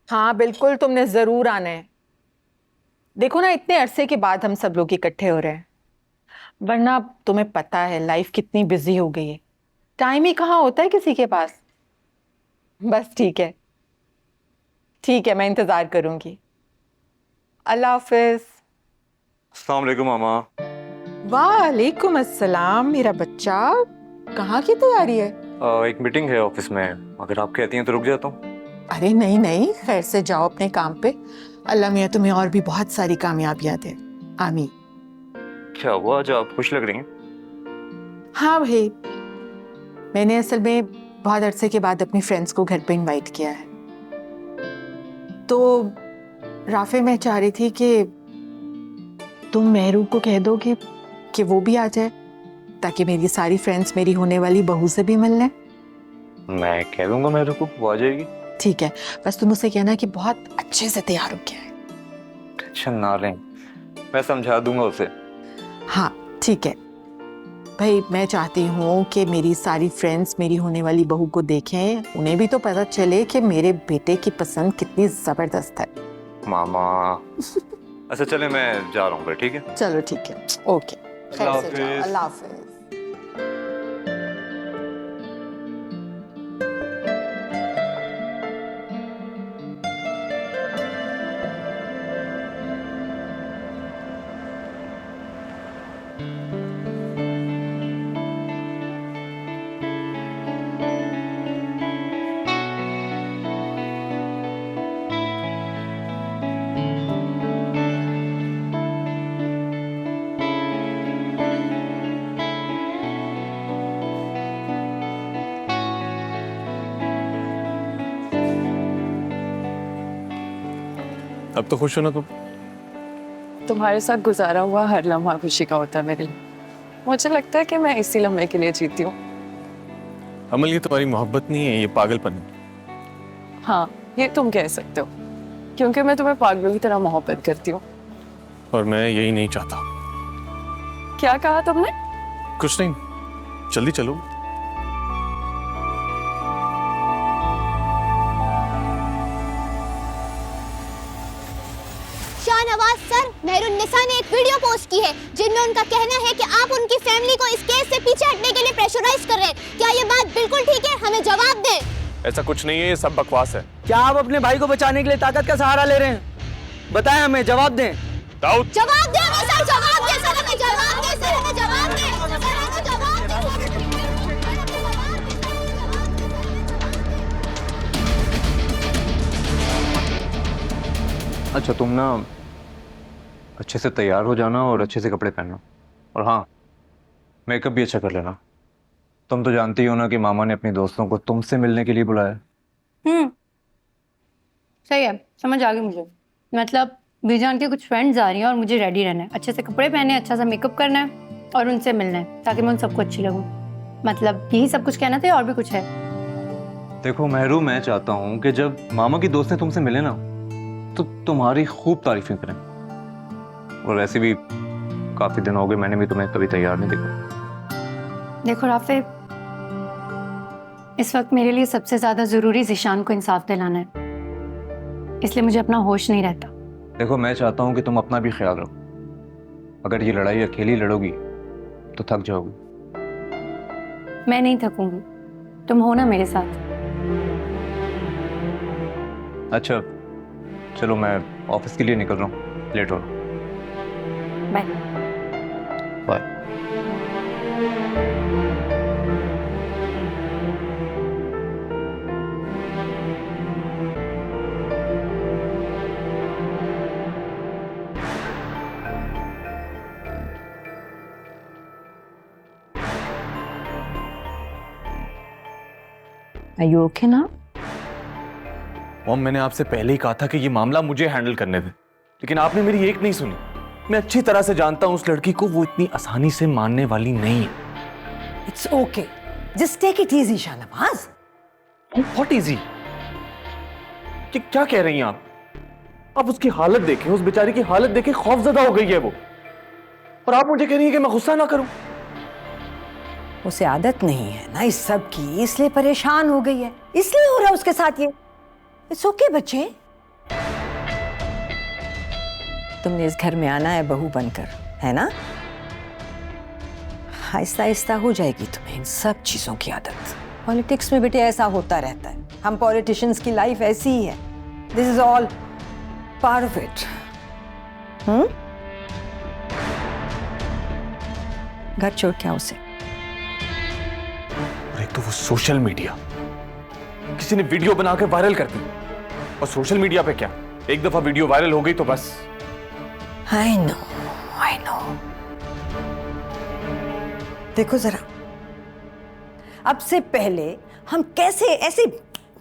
हाँ बिल्कुल, तुमने जरूर आना है। देखो ना, इतने अरसे के बाद हम सब लोग इकट्ठे हो रहे हैं, वरना तुम्हें पता है लाइफ कितनी बिजी हो गई है। टाइम ही कहाँ होता है किसी के पास। बस ठीक है, ठीक है, मैं इंतजार करूंगी। अल्लाह हाफिज। अस्सलाम वालेकुम मामा। वालेकुम अस्सलाम मेरा बच्चा। कहाँ की तैयारी है? एक मीटिंग है ऑफिस में, अगर आप कहती हैं तो रुक जाता हूँ। अरे नहीं नहीं, खैर से जाओ अपने काम पे। अल्लाह मियाँ तुम्हें और भी बहुत सारी कामयाबियां दे। आमीन। क्या हुआ, आज आप खुश लग रही हैं? हाँ भाई, मैंने असल में बहुत अरसे के बाद अपनी फ्रेंड्स को घर पे इनवाइट किया है। तो राफे, मैं चाह रही थी कि तुम मेहरू को कह दो कि वो भी आ जाए, ताकि मेरी सारी फ्रेंड्स मेरी होने वाली बहू से भी मिल लें। मैं कह दूंगा मेरे को, वो आ जाएगी। ठीक है, बस तुम उसे कहना कि बहुत अच्छे से तैयार हो गया है। टेंशन ना लें, मैं समझा दूंगा उसे। हाँ ठीक है भाई, मैं चाहती हूँ कि मेरी सारी फ्रेंड्स मेरी होने वाली बहू को देखें, उन्हें भी तो पता चले कि मेरे बेटे की पसंद कितनी जबरदस्त है। मामा अच्छा चले, मैं जा रहा हूँ फिर, ठीक है? चलो ठीक है, ओके। खैर से जाओ, अल्लाह हाफिज। अब तो खुश हो ना तुम? तुम्हारे साथ गुजारा हुआ हर लम्हा खुशी का होता है मेरे लिए। मुझे लगता है कि मैं इसी लम्हे के लिए जीती हूँ। अमल, ये तुम्हारी मोहब्बत नहीं है, ये पागलपन है। हाँ, ये तुम कह सकते हो, क्योंकि मैं तुम्हें पागलों की तरह मोहब्बत करती हूँ। और मैं यही नहीं चाहता। क्या कहा तुमने? कुछ नहीं, जल्दी चलो। शाहनवाज सर, मेहरुन्निसा ने एक वीडियो पोस्ट की है जिनमें उनका कहना है कि आप उनकी फैमिली को इस केस से पीछे हटने के लिए प्रेशराइज कर रहे हैं। क्या ये बात बिल्कुल ठीक है? हमें जवाब दें। ऐसा कुछ नहीं है, ये सब बकवास है। क्या आप अपने भाई को बचाने के लिए ताकत का सहारा ले रहे हैं? बताएं, हमें जवाब दें। दाऊद, जवाब दें हमें सर, जवाब दें सर, हमें जवाब दें सर, हमें जवाब दें सर, हमें जवाब दें। अच्छा तुम ना अच्छे से तैयार हो जाना और अच्छे से कपड़े पहनना, और हाँ, मेकअप भी अच्छा कर लेना। तुम तो जानती हो ना कि मामा ने अपने दोस्तों को तुमसे मिलने के लिए बुलाया। सही है, समझ आ गई मुझे। मतलब बीजान के कुछ फ्रेंड्स आ रही हैं और मुझे रेडी रहना है, अच्छे से कपड़े पहने, अच्छा सा मेकअप करना है और उनसे मिलना है ताकि मैं उन सबको अच्छी लगूं। मतलब यही सब कुछ कहना था और भी कुछ है? देखो मेहरू, मैं चाहता हूँ कि जब मामा की दोस्त तुमसे मिले ना, तो तुम्हारी खूब तारीफें करें। और वैसे भी काफी दिन हो गए, मैंने भी तुम्हें कभी तैयार नहीं देखा। देखो राफे, इस वक्त मेरे लिए सबसे ज्यादा जरूरी ज़ीशान को इंसाफ दिलाना है, इसलिए मुझे अपना होश नहीं रहता। देखो मैं चाहता हूँ कि तुम अपना भी ख्याल रखो। अगर ये लड़ाई अकेली लड़ोगी तो थक जाओगी। मैं नहीं थकूंगी, तुम हो ना मेरे साथ। अच्छा चलो, मैं ऑफिस के लिए निकल रहा हूँ, लेट हो रहा हूँ। Bye. Bye. Are you okay now? Mom, मैंने आपसे पहले ही कहा था कि ये मामला मुझे हैंडल करने दे, लेकिन आपने मेरी एक नहीं सुनी। मैं अच्छी तरह से जानता हूं उस लड़की को, वो इतनी आसानी से मानने वाली नहीं है। It's okay. Just take it easy, Shahnawaz. What easy? क्या कह रही हैं आप? आप उसकी हालत देखें, उस बेचारी की हालत देखें, खौफजदा हो गई है वो, और आप मुझे कह रही हैं कि मैं गुस्सा ना करूं। उसे आदत नहीं है ना इस सब की, इसलिए परेशान हो गई है, इसलिए हो रहा है उसके साथ ये। इट्स ओके बच्चे, तुमने इस घर में आना है बहू बनकर, है ना? आहिस्ता आहिस्ता हो जाएगी तुम्हें इन सब चीजों की आदत। पॉलिटिक्स में बेटे ऐसा होता रहता है, हम पॉलिटिशियंस की लाइफ ऐसी ही है। This is all part of it. घर छोड़ क्या उसे। और एक तो वो सोशल मीडिया, किसी ने वीडियो बना के वायरल कर दी, और सोशल मीडिया पे क्या, एक दफा वीडियो वायरल हो गई तो बस। I know. देखो जरा, अब से पहले हम कैसे ऐसे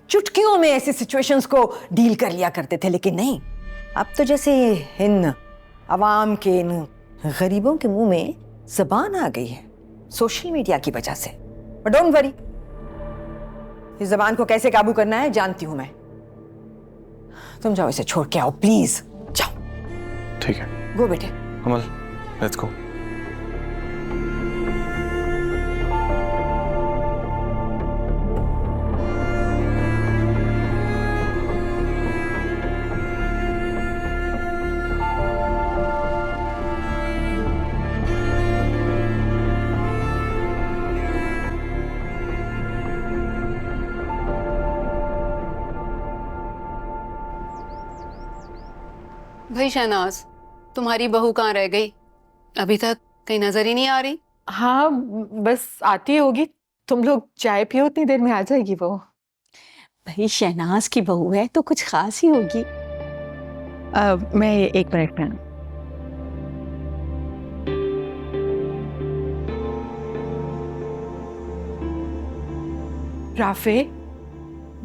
चुटकियों में ऐसी सिचुएशंस को डील कर लिया करते थे, लेकिन नहीं, अब तो जैसे इन अवाम के, इन गरीबों के मुंह में जबान आ गई है सोशल मीडिया की वजह से। बट डोंट वरी, इस जबान को कैसे काबू करना है जानती हूं मैं। तुम जाओ इसे छोड़ के आओ प्लीज, जाओ। ठीक है, गो बेटे। अमल, लेट्स गो। भाई शहनाज, तुम्हारी बहू कहाँ रह गई? अभी तक कहीं नजर ही नहीं आ रही। हाँ बस आती होगी, तुम लोग चाय पियो, उतनी देर में आ जाएगी वो। भाई शहनाज की बहू है तो कुछ खास ही होगी। मैं 1 मिनट में। राफे,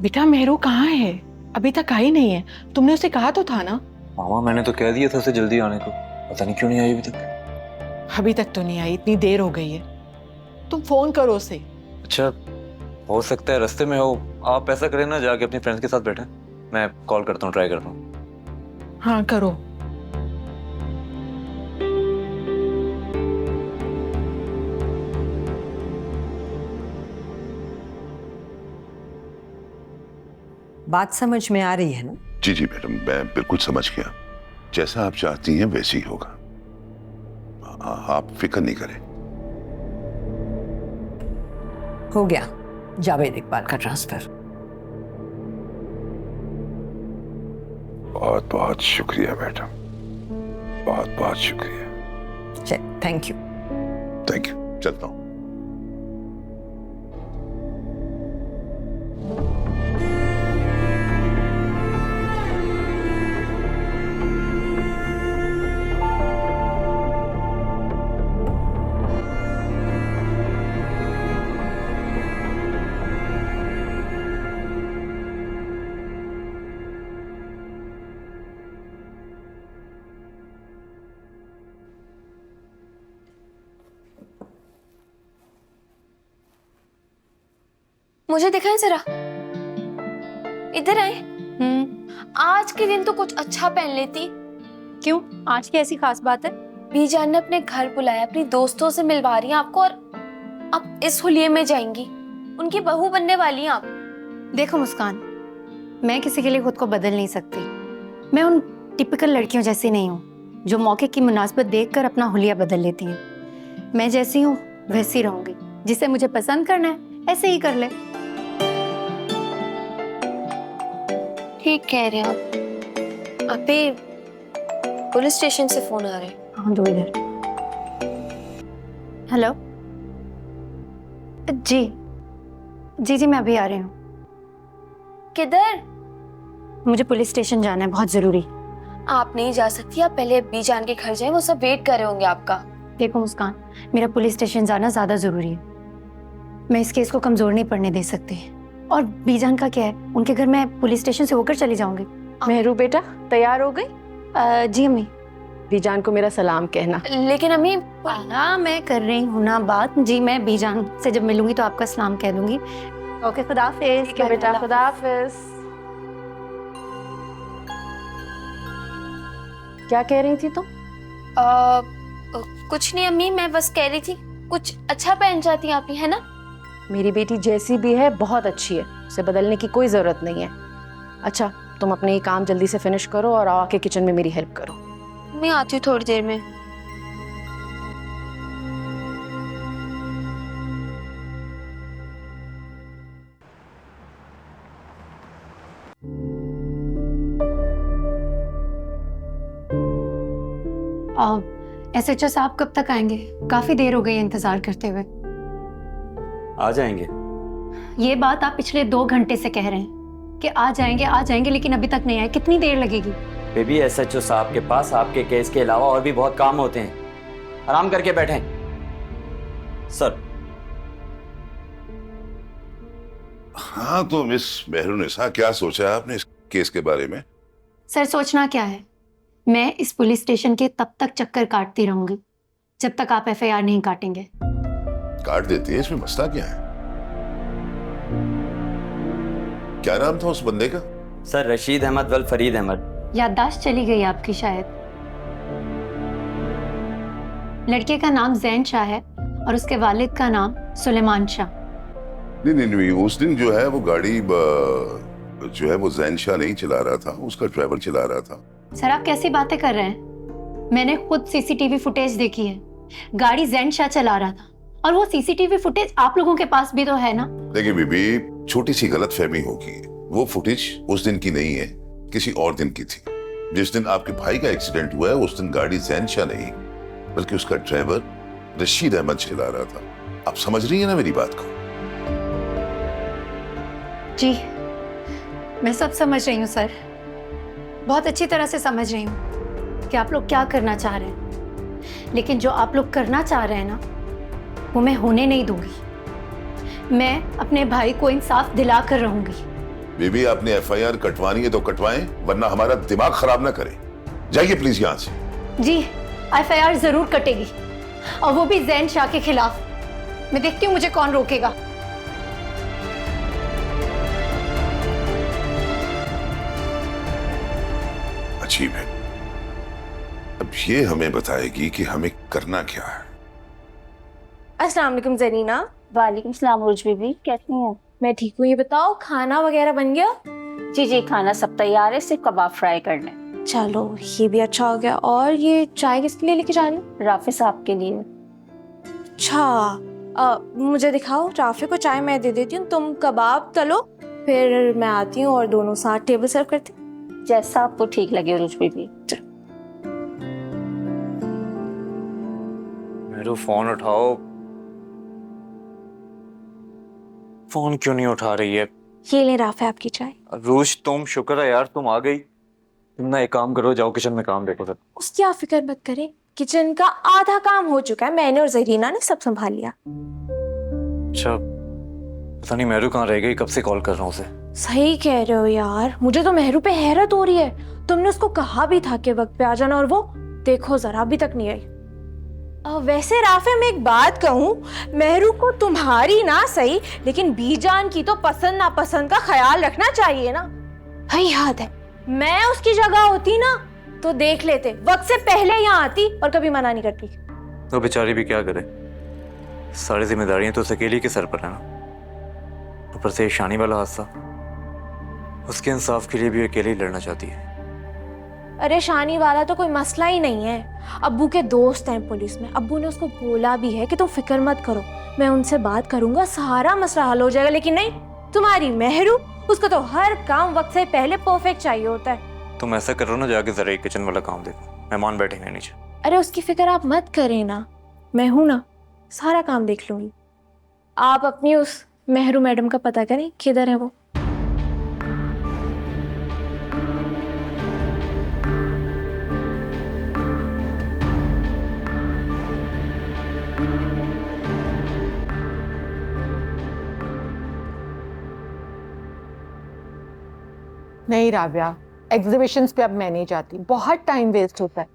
बेटा मेहरू कहाँ है? अभी तक आई नहीं है। तुमने उसे कहा तो था ना? मामा मैंने तो कह दिया था उसे जल्दी आने को, पता नहीं क्यों नहीं आई अभी तक। अभी तक तो नहीं आई, इतनी देर हो गई है। तुम फोन करो उसे। अच्छा, हो सकता है रास्ते में हो। आप ऐसा करें ना, जाके अपने फ्रेंड्स के साथ बैठे, मैं कॉल करता हूँ, ट्राई करता हूँ। हाँ करो। बात समझ में आ रही है ना? जी जी मैडम, मैं बिल्कुल समझ गया। जैसा आप चाहती हैं वैसे ही होगा, आप फिक्र नहीं करें। हो गया जावेद इकबाल का ट्रांसफर। बहुत बहुत शुक्रिया मैडम, बहुत बहुत शुक्रिया। Thank you. थैंक यू, चलता हूँ। मुझे दिखाएं जरा, इधर आए। आज के दिन तो कुछ अच्छा पहन लेती। क्यों, आज की ऐसी खास बात है? बीजान ने अपने घर बुलाया, अपनी दोस्तों से मिलवा रही हैं आपको, और अब इस हुलिये में जाएंगी। उनकी बहू बनने वाली हैं आप। देखो मुस्कान, मैं किसी के लिए खुद को बदल नहीं सकती। मैं उन टिपिकल लड़कियों जैसी नहीं हूँ जो मौके की मुनासिबत देखकर अपना हुलिया बदल लेती हैं। मैं जैसी हूँ वैसी रहूंगी। जिसे मुझे पसंद करना है ऐसे ही कर ले। ठीक कह रहे हैं आप। अभी पुलिस स्टेशन से फोन आ रहे हैं। हाँ दो इधर। हेलो जी जी जी, मैं अभी आ रही हूँ। किधर? मुझे पुलिस स्टेशन जाना है, बहुत जरूरी। आप नहीं जा सकती, आप पहले बीजान के घर जाएं, वो सब वेट कर रहे होंगे आपका। देखो मुस्कान, मेरा पुलिस स्टेशन जाना ज्यादा जरूरी है। मैं इस केस को कमजोर नहीं पड़ने दे सकती। और बीजान का क्या है, उनके घर मैं पुलिस स्टेशन से होकर चली जाऊंगी। मेहरू बेटा, तैयार हो गई? जी अम्मी। बीजान को मेरा सलाम कहना। लेकिन अम्मी, हाँ मैं कर रही हूँ ना बात। जी मैं बीजान से जब मिलूंगी तो आपका सलाम कह दूंगी। ओके, खुदा हाफिज। ठीक है बेटा, खुदा हाफिज। क्या कह रही थी तुम? कुछ नहीं अम्मी, मैं बस कह रही थी कुछ अच्छा पहन जाती आप ही, है ना? मेरी बेटी जैसी भी है बहुत अच्छी है, उसे बदलने की कोई जरूरत नहीं है। अच्छा, तुम अपने ये काम जल्दी से फिनिश करो और आके किचन में मेरी हेल्प करो। मैं आती हूँ थोड़ी देर में। SHO साहब कब तक आएंगे? काफी देर हो गई है इंतजार करते हुए। आ जाएंगे। ये बात आप पिछले 2 घंटे से कह रहे हैं कि आ जाएंगे, लेकिन अभी तक नहीं आए। कितनी देर लगेगी? बेबी, SHO साहब के पास आपके केस के अलावा और भी बहुत काम होते हैं। आराम करके बैठें। सर। हाँ, तो मिस मेहरुनिसा, क्या सोचा आपने इस केस के बारे में? सर, सोचना क्या है, मैं इस पुलिस स्टेशन के तब तक चक्कर काटती रहूंगी जब तक आप FIR नहीं काटेंगे। काट देती है, इसमें मसला क्या है? क्या नाम था उस बंदे का? सर, रशीद अहमद वल फरीद अहमद। याददाश्त चली गई आपकी शायद। लड़के का नाम जैन शाह है और उसके वालिद का नाम सुलेमान शाह। नहीं, उस दिन जो है वो गाड़ी जो है वो जैन शाह नहीं चला रहा था, उसका ड्राइवर चला रहा था। सर, आप कैसी बातें कर रहे हैं? मैंने खुद CCTV फुटेज देखी है। गाड़ी जैन शाह चला रहा था और वो CCTV फुटेज आप लोगों के पास भी तो है ना? देखिए बीबी, छोटी सी गलतफहमी होगी। वो फुटेज उस दिन की नहीं है, किसी और दिन की थी। जिस दिन आपके भाई का एक्सीडेंट हुआ है उस दिन गाड़ी जैन शाह नहीं बल्कि उसका ड्राइवर रशीद अहमद चला रहा था। आप समझ रही है ना मेरी बात को? जी, मैं सब समझ रही हूँ सर, बहुत अच्छी तरह से समझ रही हूँ कि आप लोग क्या करना चाह रहे हैं, लेकिन जो आप लोग करना चाह रहे हैं ना, वो मैं होने नहीं दूंगी। मैं अपने भाई को इंसाफ दिला कर रहूंगी। बीबी, आपने FIR कटवानी है तो कटवाएं, वरना हमारा दिमाग खराब ना करें। जाइए प्लीज यहाँ से। जी, FIR जरूर कटेगी, और वो भी जैन शाह के खिलाफ। मैं देखती हूँ मुझे कौन रोकेगा। अजीब है। अब ये हमें बताएगी कि हमें करना क्या है। अस्सलाम वालेकुम ज़रीना। वालेकुम सलाम उर्ज बीबी, कैसी हैं? मैं ठीक हूँ। ये बताओ, खाना वगैरह बन गया? जी, खाना सब तैयार है, सिर्फ कबाब फ्राई करने। चलो, ये भी अच्छा हो गया। और ये चाय किसके लिए लेके जा रही हो? राफी साहब के लिए। अच्छा, मुझे दिखाओ। राफी को चाय मैं दे देती हूँ, तुम कबाब तलो, फिर मैं आती हूँ और दोनों साथ टेबल सर्व करते। जैसा आपको ठीक लगे उर्ज बीबी। मेरू, फोन उठाओ। फोन क्यों नहीं उठा रही है? ये ले राफी आपकी चाय। रूश, तुम शुक्र है यार तुम आ गई। तुम ना एक काम करो, जाओ किचन में काम देखो सर। उसकी आप फिक्र मत करें, किचन का आधा काम हो चुका है। मैंने और जरीना ने सब संभाल लिया। अच्छा, पता नहीं मेहरू कहाँ रह गई, कब से कॉल कर रहा हूँ उसे। सही कह रहे हो यार, मुझे तो मेहरू पे हैरत हो रही है। तुमने उसको कहा भी था कि वक्त पे आ जाना, और वो देखो जरा अभी तक नहीं आई। वैसे राफे, मैं एक बात कहूँ, मेहरू को तुम्हारी ना सही, लेकिन बीजान की तो पसंद नापसंद का ख्याल रखना चाहिए ना। भाई याद है, मैं उसकी जगह होती ना तो देख लेते, वक्त से पहले यहाँ आती और कभी मना नहीं करती। तो बेचारी भी क्या करे, सारी जिम्मेदारियां तो उस अकेली के सर पर है ना। ऊपर से शानी वाला हादसा, उसके इंसाफ के लिए भी अकेले ही लड़ना चाहती है। अरे शानी वाला तो कोई मसला ही नहीं है। अब्बू के दोस्त हैं पुलिस में, अब्बू ने उसको बोला भी है कि तुम फिक्र मत करो, मैं उनसे बात करूंगा, सारा मसला हल हो जाएगा। लेकिन नहीं, तुम्हारी मेहरू, उसको तो हर काम वक्त से पहले परफेक्ट चाहिए होता है। तुम ऐसा करो ना, जाके जरा एक किचन वाला काम देखो, मेहमान बैठेंगे नीचे। अरे उसकी फिक्र आप मत करें ना, मैं हूं ना, सारा काम देख लूंगी। आप अपनी उस मेहरू मैडम का पता करें, किधर है वो। नहीं राबिया, एग्जीबिशंस पे अब मैं नहीं जाती, बहुत टाइम वेस्ट होता है।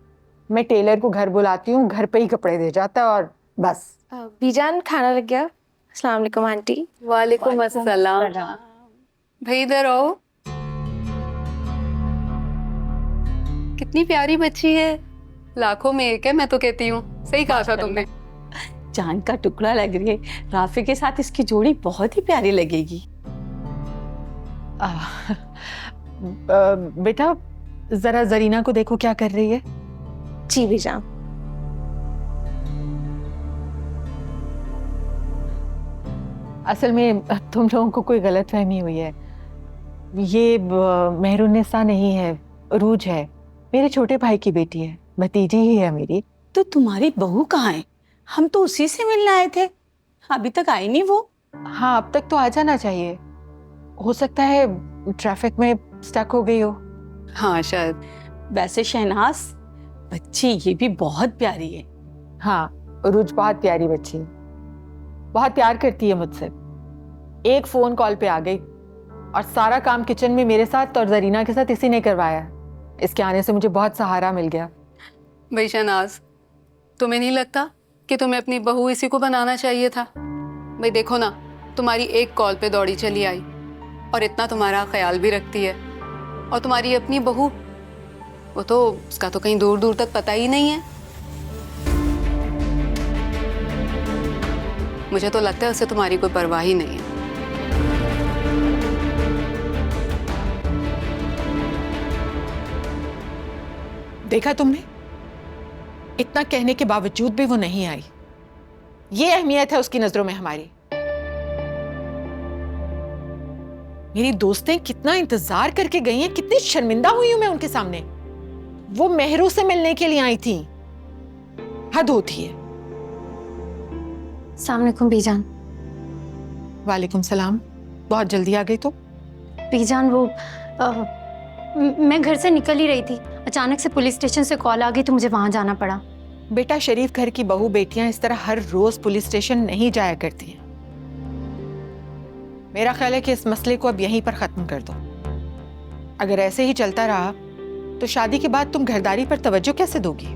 मैं टेलर को घर बुलाती हूँ, घर पे ही कपड़े दे जाता है और बस। बीजान, खाना लग गया। अस्सलाम वालेकुम आंटी। वालेकुम अस्सलाम। भाई इधर आओ। कितनी प्यारी बच्ची है, लाखों में एक है, मैं तो कहती हूँ। सही कहा था तुमने। जान का टुकड़ा लग रही है। राफी के साथ इसकी जोड़ी बहुत ही प्यारी लगेगी। बेटा जरा जरीना को देखो क्या कर रही है। जी बीजान। असल में तुम लोगों को कोई गलतफहमी हुई है। ये मेहरुन्निसा नहीं है, अरूज है, मेरे छोटे भाई की बेटी है, भतीजी ही है मेरी। तो तुम्हारी बहू कहाँ है? हम तो उसी से मिलने आए थे, अभी तक आई नहीं वो। हाँ, अब तक तो आ जाना चाहिए। हो सकता है ट्रैफिक में स्टक हो गई हो। हाँ शायद। वैसे शहनाज, बच्ची ये भी बहुत प्यारी है। हाँ, अरूज बहुत प्यारी बच्ची है, बहुत प्यार करती है मुझसे। एक फोन कॉल पे आ गई और सारा काम किचन में मेरे साथ और जरीना के साथ इसी ने करवाया। इसके आने से मुझे बहुत सहारा मिल गया। भाई शहनाज, तुम्हें नहीं लगता कि तुम्हें अपनी बहू इसी को बनाना चाहिए था? भाई देखो ना, तुम्हारी एक कॉल पे दौड़ी चली आई और इतना तुम्हारा ख्याल भी रखती है। और तुम्हारी अपनी बहू, वो तो उसका तो कहीं दूर दूर तक पता ही नहीं है। मुझे तो लगता है उसे तुम्हारी कोई परवाह ही नहीं है। देखा तुमने, इतना कहने के बावजूद भी वो नहीं आई। ये अहमियत है उसकी नजरों में हमारी। मेरी दोस्तें कितना इंतजार करके गई हैं, कितनी शर्मिंदा हुई हूं मैं उनके सामने। वो मेहरू से मिलने के लिए आई थी, हद होती है। अस्सलाम वालेकुम बीजान। वालेकुम सलाम। बहुत जल्दी आ गई तो? बीजान वो मैं घर से निकल ही रही थी, अचानक से पुलिस स्टेशन से कॉल आ गई तो मुझे वहां जाना पड़ा। बेटा, शरीफ घर की बहू बेटियां इस तरह हर रोज पुलिस स्टेशन नहीं जाया करती हैं। मेरा ख्याल है कि इस मसले को अब यहीं पर खत्म कर दो। अगर ऐसे ही चलता रहा तो शादी के बाद तुम घरदारी पर तवज्जो कैसे दोगी?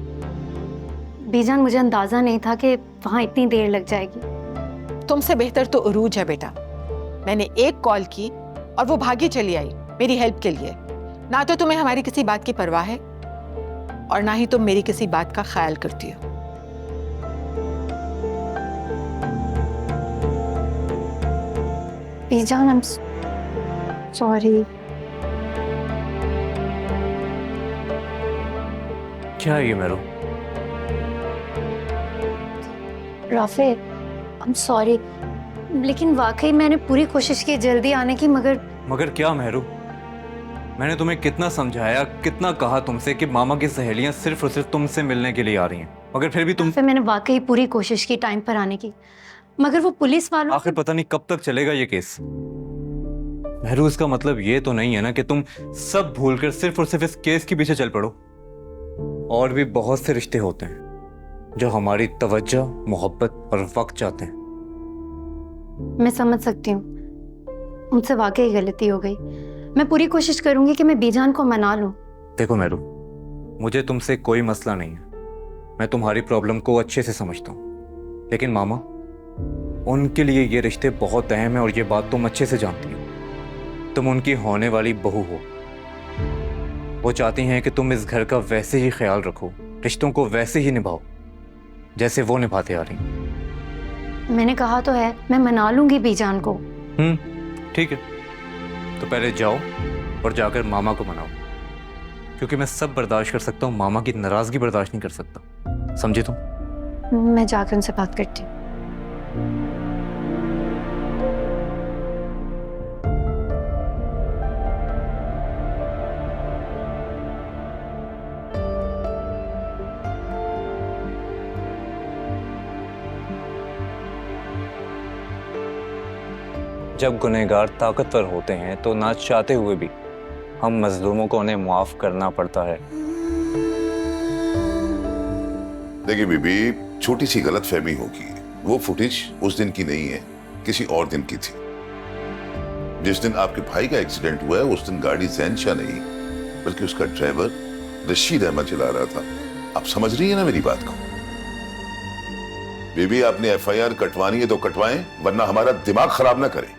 बीजान, मुझे अंदाजा नहीं था कि वहां इतनी देर लग जाएगी। तुमसे बेहतर तो अरूज है बेटा। मैंने एक कॉल की और वो भागी चली आई मेरी हेल्प के लिए। ना तो तुम्हें हमारी किसी बात की परवाह है और ना ही तुम मेरी किसी बात का ख्याल करती हो। बीजान, आई एम सॉरी। क्या है ये Meru? Rafe, I am sorry, लेकिन वाकई मैंने पूरी कोशिश की जल्दी आने की, मगर क्या मेहरू? मैंने तुम्हें कितना समझाया, कितना कहा तुमसे कि मामा की सहेलियां सिर्फ और सिर्फ तुमसे मिलने के लिए आ रही हैं, मगर फिर भी तुम। फिर मैंने वाकई पूरी कोशिश की टाइम पर आने की, मगर वो पुलिस वालों। आखिर पता नहीं कब तक चलेगा ये केस। मेहरू, इसका मतलब ये तो नहीं है ना कि तुम सब भूलकर सिर्फ और सिर्फ इस केस के पीछे चल पड़ो। और भी बहुत से रिश्ते होते हैं जो हमारी तवज्जो, मोहब्बत और वक्त चाहते हैं। मैं समझ सकती हूँ, मुझसे वाकई गलती हो गई। मैं पूरी कोशिश करूंगी कि मैं बीजान को मना लूं। देखो मेरू, मुझे तुमसे कोई मसला नहीं है, मैं तुम्हारी प्रॉब्लम को अच्छे से समझता हूँ, लेकिन मामा, उनके लिए ये रिश्ते बहुत अहम है और ये बात तुम अच्छे से जानती हो। तुम उनकी होने वाली बहू हो। वो चाहती हैं कि तुम इस घर का वैसे ही ख्याल रखो, रिश्तों को वैसे ही निभाओ जैसे वो निभाते आ रही। मैंने कहा तो है, मैं मना लूंगी बीजान को। ठीक है, तो पहले जाओ और जाकर मामा को मनाओ, क्योंकि मैं सब बर्दाश्त कर सकता हूँ, मामा की नाराजगी बर्दाश्त नहीं कर सकता। समझे तुम? मैं जाकर उनसे बात करती हूँ। जब गुनहगार ताकतवर होते हैं तो ना चाहते हुए भी हम मजलूमों को उन्हें मुआफ करना पड़ता है। देखिए बीबी, छोटी सी गलतफहमी होगी। वो फुटेज उस दिन की नहीं है, किसी और दिन की थी। जिस दिन आपके भाई का एक्सीडेंट हुआ है उस दिन गाड़ी जैनशाह नहीं बल्कि उसका ड्राइवर रशीद अहमद चला रहा था। आप समझ रही है ना मेरी बात को? बीबी, आपने एफआईआर कटवानी है तो कटवाएं, वरना हमारा दिमाग खराब ना करें।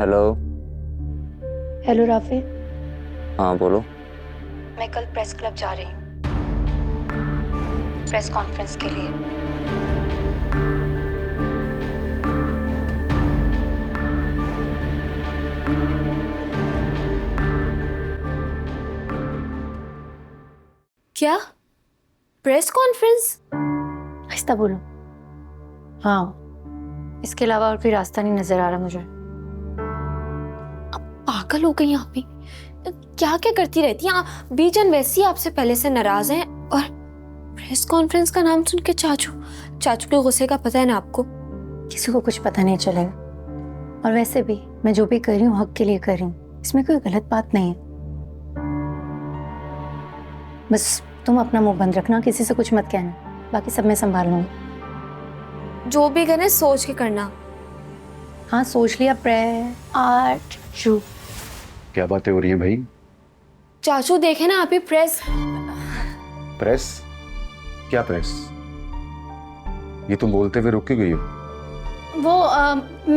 हेलो। हेलो राफे, हाँ बोलो। मैं कल प्रेस क्लब जा रही हूँ, प्रेस कॉन्फ्रेंस के लिए। क्या प्रेस कॉन्फ्रेंस? आहिस्ता बोलो। हाँ, इसके अलावा और कोई रास्ता नहीं नजर आ रहा मुझे। पागल हो गई यहाँ पे, क्या क्या करती रहती हैं आप? बीजन वैसे ही आपसे पहले से नाराज हैं और प्रेस कॉन्फ्रेंस का नाम सुन के चाचू के गुस्से का पता है ना आपको। किसी को कुछ पता नहीं चलेगा। और वैसे भी मैं जो भी कर रही हूँ हक के लिए कर रही हूँ, इसमें कोई गलत बात नहीं है। बस तुम अपना मुंह बंद रखना, किसी से कुछ मत कहना, बाकी सब मैं संभाल लूंगी। जो भी करना है सोच के करना। हाँ सोच लिया। आर्ट शू। क्या बातें हो रही हैं भाई? चाचू देखे ना आप ही प्रेस। प्रेस? क्या प्रेस? ये तुम बोलते हुए रुक क्यों गई हो? वो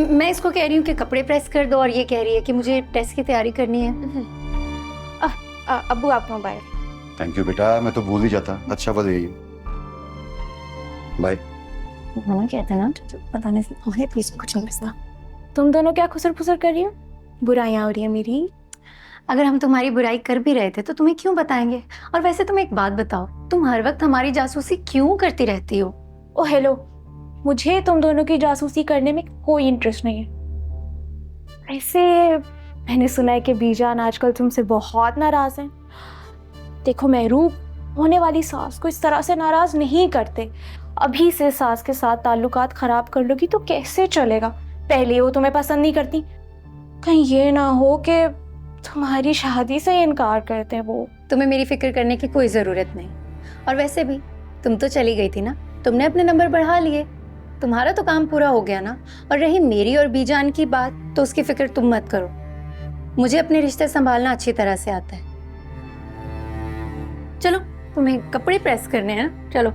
मैं इसको कह रही हूँ कि कपड़े प्रेस कर दो और ये कह रही है कि मुझे टेस्ट की तैयारी करनी है। अब्बू आप मोबाइल। थैंक यू बेटा, मैं तो भूल ही जाता। अच्छा बस यही बाय। मना कहते ना, पता नहीं प्लीज कुछ नहीं पता। तुम दोनों क्या खुसर फुसर कर रही हो? बुराइयां हो रही है मेरी। अगर हम तुम्हारी बुराई कर भी रहे थे तो तुम्हें क्यों बताएंगे? और वैसे तुम एक बात बताओ, तुम हर वक्त हमारी जासूसी क्यों करती रहती हो? ओ हेलो, मुझे तुम दोनों की जासूसी करने में कोई इंटरेस्ट नहीं है। वैसे मैंने सुना है कि बीजान आजकल तुमसे बहुत नाराज हैं। देखो महरूब, होने वाली सास को इस तरह से नाराज नहीं करते। अभी से सास के साथ ताल्लुकात खराब कर लोगी तो कैसे चलेगा? पहले वो तुम्हें पसंद नहीं करती, कहीं ये ना हो कि तुम्हारी शादी से इनकार करते हैं वो। तुम्हें मेरी फिक्र करने की कोई ज़रूरत नहीं। और वैसे भी तुम तो चली गई थी ना, तुमने अपने नंबर बढ़ा लिए, तुम्हारा तो काम पूरा हो गया ना। और रही मेरी और बीजान की बात, तो उसकी फिक्र तुम मत करो, मुझे अपने रिश्ते संभालना अच्छी तरह से आता है। चलो तुम्हें कपड़े प्रेस करने हैं ना, चलो।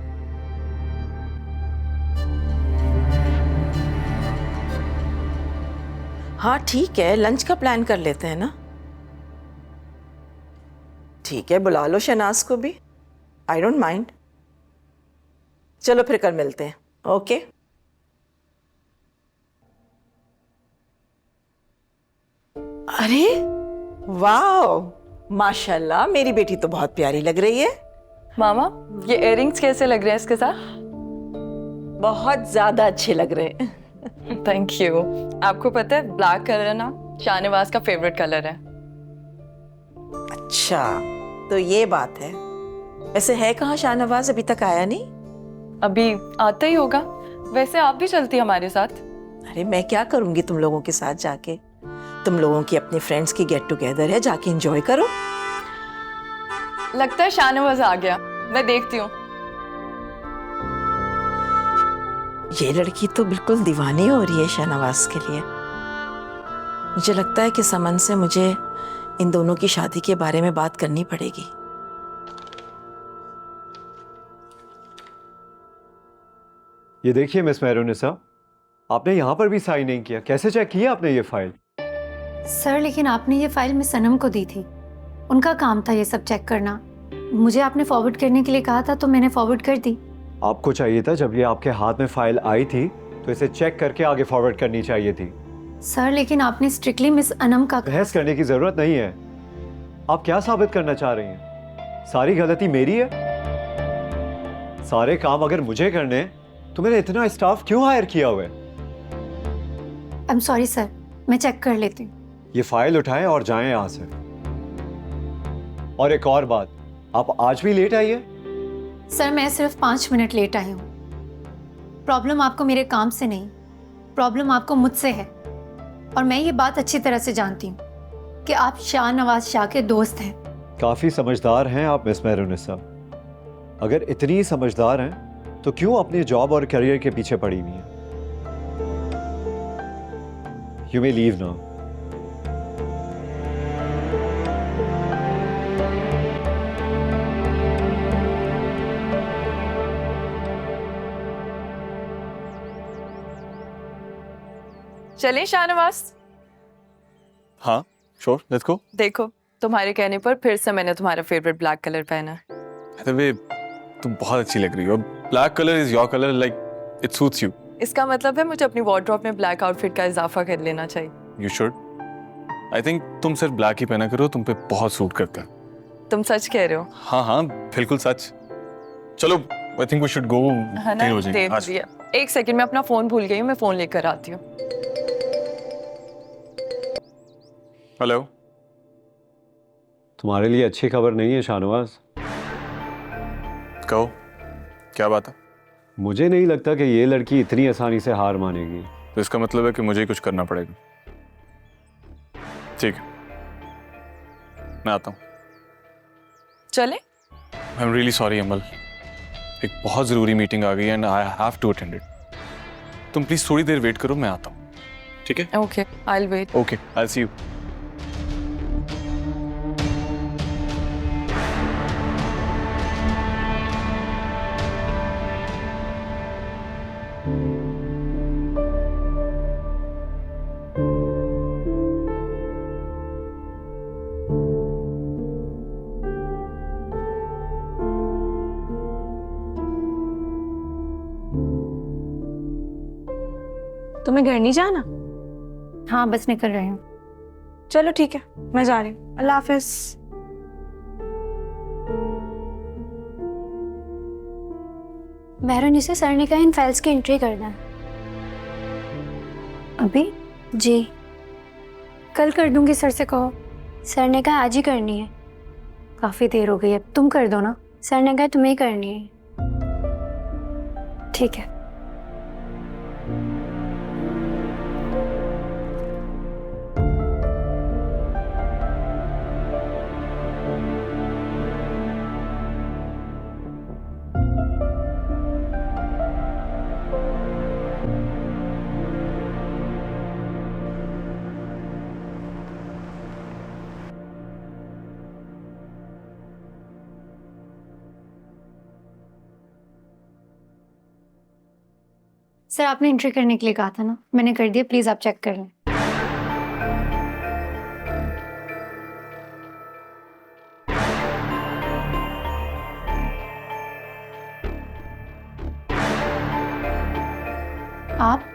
हाँ ठीक है, लंच का प्लान कर लेते हैं ना। ठीक है, बुला लो शहनाज को भी, आई डोंट माइंड। चलो फिर कल मिलते हैं। ओके। अरे वाह, माशाल्लाह, मेरी बेटी तो बहुत प्यारी लग रही है। मामा, ये इयररिंग्स कैसे लग रहे हैं इसके साथ? बहुत ज्यादा अच्छे लग रहे हैं। Thank you. आपको पता है ब्लैक कलर ना शाहनवाज का फेवरेट कलर है। अच्छा तो ये बात है। वैसे है कहाँ शाहनवाज? अभी तक आया नहीं। अभी आता ही होगा। वैसे आप भी चलती हमारे साथ। अरे मैं क्या करूंगी तुम लोगों के साथ जाके? तुम लोगों की अपने फ्रेंड्स की गेट टुगेदर है, जाके एंजॉय करो। लगता है शाहनवाज आ गया, मैं देखती हूँ। ये लड़की तो बिल्कुल दीवानी हो रही है शाहनवाज के लिए। मुझे लगता है कि समन से मुझे इन दोनों की शादी के बारे में बात करनी पड़ेगी। ये देखिए मिस मेहरुनिसा, आपने यहाँ पर भी साइन नहीं किया। कैसे चेक किया आपने ये फाइल? सर लेकिन आपने ये फाइल मिस सनम को दी थी, उनका काम था ये सब चेक करना। मुझे आपने फॉरवर्ड करने के लिए कहा था तो मैंने फॉरवर्ड कर दी। आपको चाहिए था जब ये आपके हाथ में फाइल आई थी तो इसे चेक करके आगे फॉरवर्ड करनी चाहिए थी। सर लेकिन आपने स्ट्रिक्टली मिस अनम का। बहस करने की जरूरत नहीं है। आप क्या साबित करना चाह रही हैं? सारी गलती मेरी है? सारे काम अगर मुझे करने तो मैंने इतना स्टाफ क्यों हायर किया हुआ है? आई एम सॉरी सर, मैं चेक कर लेती हूँ। ये फाइल उठाएं और जाएं यहाँ से। और एक और बात, आप आज भी लेट आई है। सर मैं सिर्फ 5 मिनट लेट आई हूँ। प्रॉब्लम आपको मेरे काम से नहीं, प्रॉब्लम आपको मुझसे है। और मैं ये बात अच्छी तरह से जानती हूँ कि आप शाहनवाज शाह के दोस्त हैं। काफी समझदार हैं आप मिस मेहरुनिसा। अगर इतनी समझदार हैं तो क्यों अपने जॉब और करियर के पीछे पड़ी हुई हैं? You may leave now. चलें शाहनवाज। हाँ श्योर, लेट्स गो। देखो तुम्हारे कहने पर फिर से मैंने तुम्हारा फेवरेट ब्लैक कलर पहना है। अरे वे, तुम बहुत अच्छी लग रही हो। Black colour is your colour, like it suits you. इसका मतलब है मुझे अपनी वार्डरोब में ब्लैक आउटफिट का इजाफा कर लेना चाहिए। You should. आई थिंक तुम सिर्फ ब्लैक ही पहना करो, तुम पे बहुत सूट करता है। तुम सच कह रहे हो? हाँ हाँ बिल्कुल सच। चलो I think we should go. है ना, देख दिया। एक सेकंड में अपना फोन भूल गई हूँ, मैं फोन लेकर आती हूँ। हेलो। तुम्हारे लिए अच्छी खबर नहीं है शाहनवाज। कहो क्या बात है? मुझे नहीं लगता कि ये लड़की इतनी आसानी से हार मानेगी। तो इसका मतलब है कि मुझे ही कुछ करना पड़ेगा। ठीक है, मैं आता हूँ। चले? I am really sorry Amal, एक बहुत ज़रूरी मीटिंग आ गई है and I have to attend it. तुम प्लीज़ थोड़ी देर वेट करो, मैं आता हूँ। ठीक है? Okay, I will wait. Okay, I will see you. तुम्हें घर नहीं जाना? हाँ बस निकल रही हूँ। चलो ठीक है, मैं जा रही हूँ। अल्लाह हाफिज। मेहरून इसे सर ने कहा इन फाइल्स की एंट्री करना है। अभी? जी कल कर दूंगी, सर से कहो। सर ने कहा आज ही करनी है। काफ़ी देर हो गई, अब तुम कर दो ना। सर ने कहा तुम्हें ही करनी है। ठीक है। सर आपने एंट्री करने के लिए कहा था ना, मैंने कर दिया, प्लीज आप चेक कर लें। आप?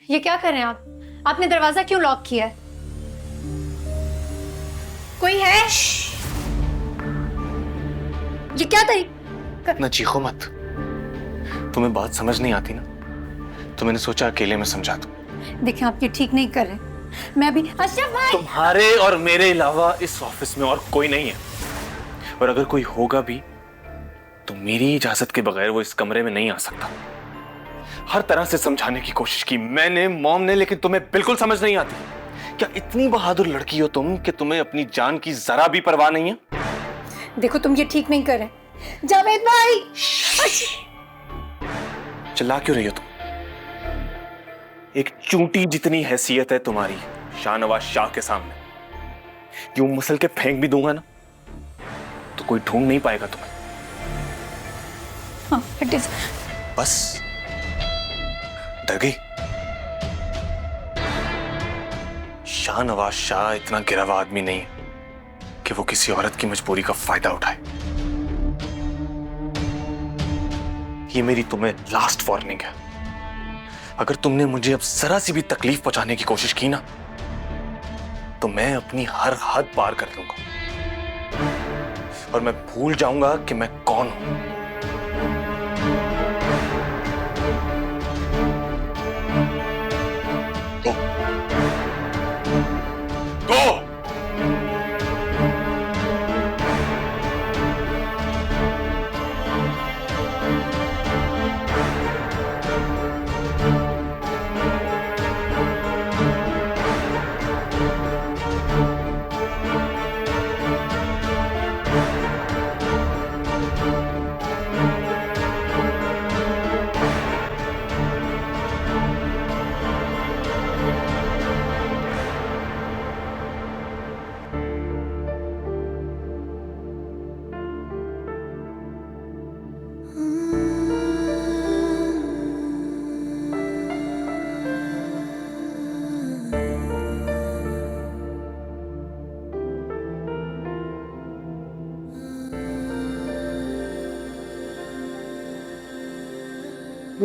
ये क्या कर रहे हैं आप? आपने दरवाजा क्यों लॉक किया है? कोई है? ये क्या तरीका? ना चीखो मत, तुम्हें बात समझ नहीं आती ना, तो मैंने सोचा अकेले में समझा दूं। देखिए आप ये ठीक नहीं कर रहे। मैं भी अशरफ भाई, तुम्हारे और मेरे अलावा इस ऑफिस में और कोई नहीं है, और अगर कोई होगा भी तो मेरी इजाजत के बगैर वो इस कमरे में नहीं आ सकता। हर तरह से समझाने की कोशिश की मैंने, मॉम ने, लेकिन तुम्हें बिल्कुल समझ नहीं आती। क्या इतनी बहादुर लड़की हो तुम कि तुम्हें अपनी जान की जरा भी परवाह नहीं है? देखो तुम ये ठीक नहीं कर रहे। जावेद भाई, चिल्ला क्यों रही हो तुम? एक चूंटी जितनी हैसियत है तुम्हारी शाहनवाज शाह के सामने, यूं मसल के फेंक भी दूंगा ना तो कोई ढूंढ नहीं पाएगा तुम्हें। हाँ, it is। बस डर गई? शाहनवाज शाह इतना गिरा हुआ आदमी नहीं है कि वो किसी औरत की मजबूरी का फायदा उठाए। ये मेरी तुम्हें लास्ट वार्निंग है। अगर तुमने मुझे अब जरा सी भी तकलीफ पहुंचाने की कोशिश की ना तो मैं अपनी हर हद पार कर लूंगा और मैं भूल जाऊंगा कि मैं कौन हूं।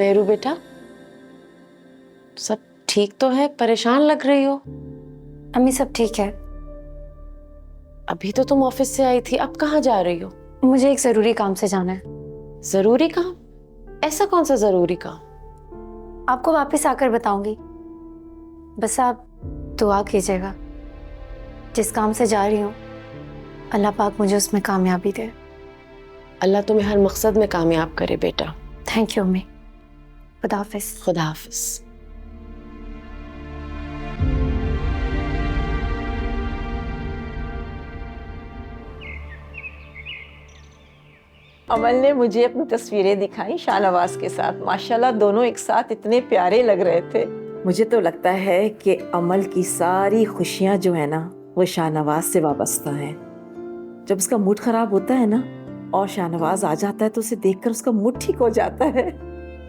मेहरू बेटा, सब ठीक तो है? परेशान लग रही हो। अम्मी सब ठीक है। अभी तो तुम ऑफिस से आई थी, अब कहाँ जा रही हो? मुझे एक जरूरी काम से जाना है। जरूरी काम? ऐसा कौन सा जरूरी काम? आपको वापस आकर बताऊंगी, बस आप दुआ कीजिएगा। जिस काम से जा रही हूँ अल्लाह पाक मुझे उसमें कामयाबी दे। अल्लाह तुम्हें हर मकसद में कामयाब करे बेटा। थैंक यू अम्मी। खुदा हाफिज। खुदा हाफिज। अमल ने मुझे अपनी तस्वीरें दिखाई शाहनवाज के साथ। माशाल्लाह दोनों एक साथ इतने प्यारे लग रहे थे। मुझे तो लगता है कि अमल की सारी खुशियां जो है ना वो शाहनवाज से वाबस्ता है। जब उसका मूड खराब होता है ना और शाहनवाज आ जाता है तो उसे देखकर उसका मूड ठीक हो जाता है।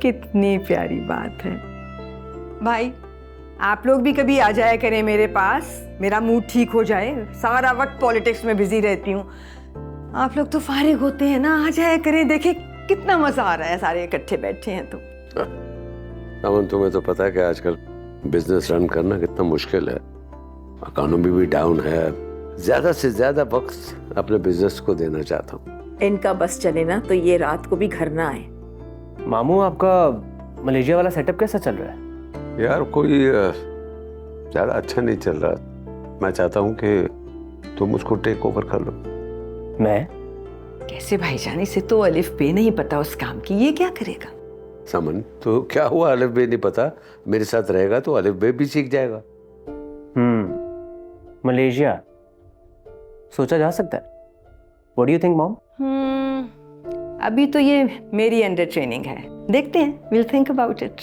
कितनी प्यारी बात है। भाई आप लोग भी कभी आ जाया करें मेरे पास, मेरा मूड ठीक हो जाए। सारा वक्त पॉलिटिक्स में बिजी रहती हूँ। आप लोग तो फारिग होते हैं ना, आ जाया करें। देखे कितना मजा आ रहा है, सारे इकट्ठे बैठे हैं तो। अमन, तुम्हें तो पता है कि आजकल बिजनेस रन करना कितना मुश्किल है। इकोनॉमी भी डाउन है। ज्यादा से ज्यादा वक्त अपने बिजनेस को देना चाहता हूँ। इनका बस चले ना तो ये रात को भी घर ना आए। मामू, आपका मलेशिया वाला सेटअप कैसा चल रहा है? यार कोई ज्यादा अच्छा नहीं चल रहा। मैं चाहता हूँ कि तुम उसको टेक ओवर कर लो। मैं? कैसे भाईजान, इसे तो अलिफ बे नहीं पता उस काम की, ये क्या करेगा? समन, तो क्या हुआ, अलिफ बे नहीं पता? मेरे साथ रहेगा तो अलिफ बे भी सीख जाएगा। मलेशिया सोचा जा सकता है। What do you think, mom? अभी तो ये मेरी अंडर ट्रेनिंग है, देखते हैं। Will think about it.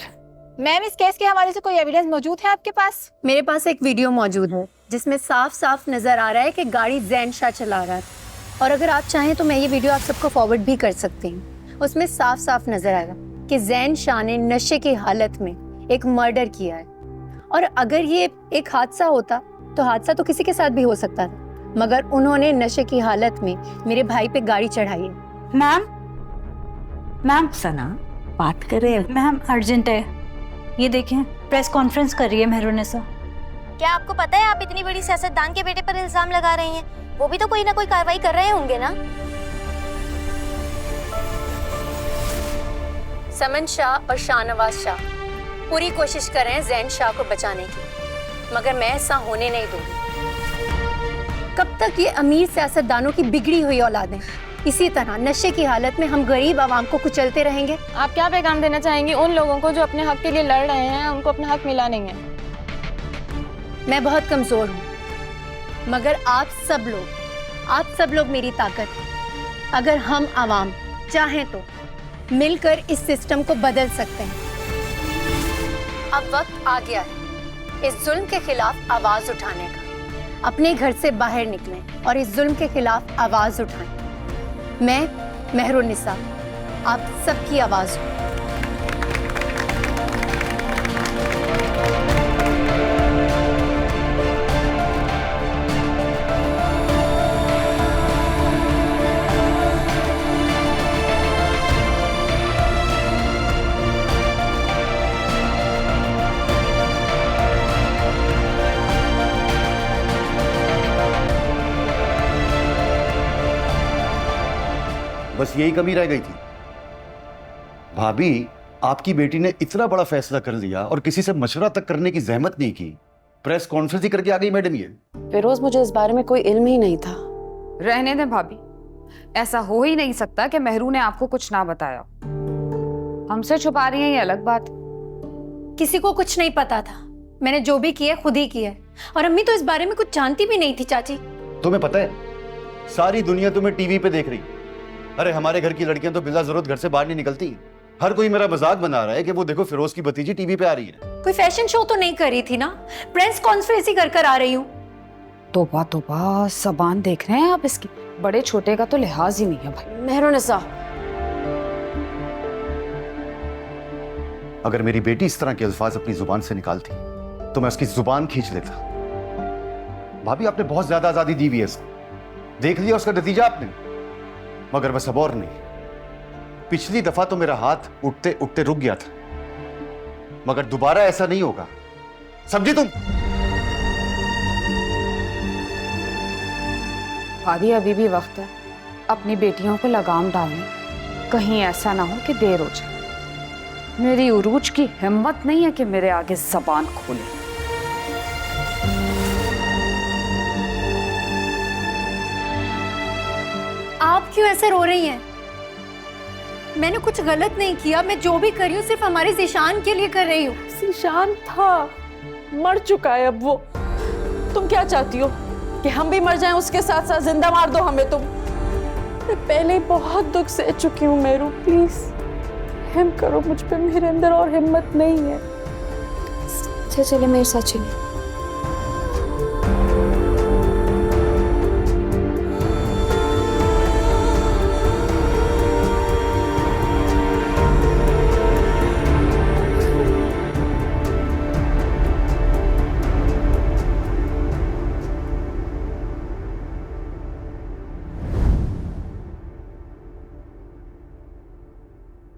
Ma'am, इस केस के हवाले से कोई एविडेंस मौजूद है आपके पास? मेरे पास एक वीडियो मौजूद है जिसमें साफ साफ नजर आ रहा है कि गाड़ी जैन शाह चला रहा था। और अगर आप चाहें तो मैं ये वीडियो आप सबको फॉरवर्ड भी कर सकती हूँ। उसमें साफ साफ नजर आएगा कि जैन शाह ने नशे की हालत में एक मर्डर किया है। और अगर ये एक हादसा होता तो हादसा तो किसी के साथ भी हो सकता था, मगर उन्होंने नशे की हालत में मेरे भाई पे गाड़ी चढ़ाई है। मैम सना बात कर रहे हैं। मैम अर्जेंट है, ये देखें प्रेस कॉन्फ्रेंस कर रही है मेहरुनिसा। क्या आपको पता है आप इतनी बड़ी सियासतदान के बेटे पर इल्जाम लगा रही हैं? वो भी तो कोई ना कोई कार्रवाई कर रहे होंगे ना। समन शाह और शाहनवाज शाह पूरी कोशिश कर रहे हैं जैन शाह को बचाने की, मगर मैं ऐसा होने नहीं दूंगी। कब तक ये अमीर सियासतदानों की बिगड़ी हुई औलादें इसी तरह नशे की हालत में हम गरीब आवाम को कुचलते रहेंगे? आप क्या पैगाम देना चाहेंगी उन लोगों को जो अपने हक के लिए लड़ रहे हैं, उनको अपना हक मिला नहीं है? मैं बहुत कमजोर हूँ, मगर आप सब लोग मेरी ताकत हैं। अगर हम आवाम चाहें तो मिलकर इस सिस्टम को बदल सकते हैं। अब वक्त आ गया है इस जुल्म के खिलाफ आवाज उठाने का। अपने घर से बाहर निकलें और इस जुल्म के खिलाफ आवाज उठाएं। मैं मेहरुनिसा आप सबकी आवाज हूँ। बस यही कमी रह गई थी। भाभी, आपकी बेटी ने इतना बड़ा फैसला कर लिया और किसी से मशवरा तक करने की जहमत नहीं की। प्रेस कॉन्फ्रेंस ही करके आ गई मैडम ये। फिरोज, मुझे इस बारे में कोई इल्म ही नहीं था। रहने दें भाभी, ऐसा हो ही नहीं सकता कि मेहरू ने आपको कुछ ना बताया। हमसे छुपा रही हैं ये अलग बात। किसी को कुछ नहीं पता था। मैंने जो भी किया खुद ही किया। और अम्मी तो इस बारे में कुछ जानती भी नहीं थी। चाची, तुम्हें पता है सारी दुनिया तुम्हें टीवी पे देख रही। अरे हमारे घर की लड़कियां तो बिला जरूरत घर से बाहर नहीं निकलती। हर कोई मेरा मजाक बना रहा है कि वो देखो फिरोज की भतीजी टीवी पे आ रही है। कोई फैशन शो तो नहीं कर रही थी ना, प्रेस कॉन्फ्रेंस ही कर आ रही हूँ। तोबा तोबा, ज़बान देख रहे हैं आप इसकी। बड़े छोटे का तो लिहाज ही नहीं है भाई। मेहरुनिसा, अगर मेरी बेटी इस तरह के अल्फाज अपनी जुबान से निकालती तो मैं उसकी जुबान खींच लेता। भाभी, आपने बहुत ज्यादा आजादी दी हुई है इसको। देख लिया उसका नतीजा आपने। मगर बस अब और नहीं। पिछली दफा तो मेरा हाथ उठते उठते रुक गया था। मगर दोबारा ऐसा नहीं होगा, समझी तुम? भाभी अभी भी वक्त है अपनी बेटियों को लगाम डालने, कहीं ऐसा ना हो कि देर हो जाए। मेरी उरूज की हिम्मत नहीं है कि मेरे आगे जबान खोले। आप क्यों ऐसे रो रही हैं? मैंने कुछ गलत नहीं किया, मैं जो भी कर रही हूँ सिर्फ हमारे ज़ीशान के लिए कर रही हूँ। ज़ीशान था, मर चुका है अब वो। तुम क्या चाहती हो कि हम भी मर जाएं उसके साथ साथ? जिंदा मार दो हमें तुम। मैं पहले ही बहुत दुख सह चुकी हूँ मेहरू, प्लीज रहम करो मुझ पे, मेरे अंदर और हिम्मत नहीं है। चलिए मेरे साथ चलिए।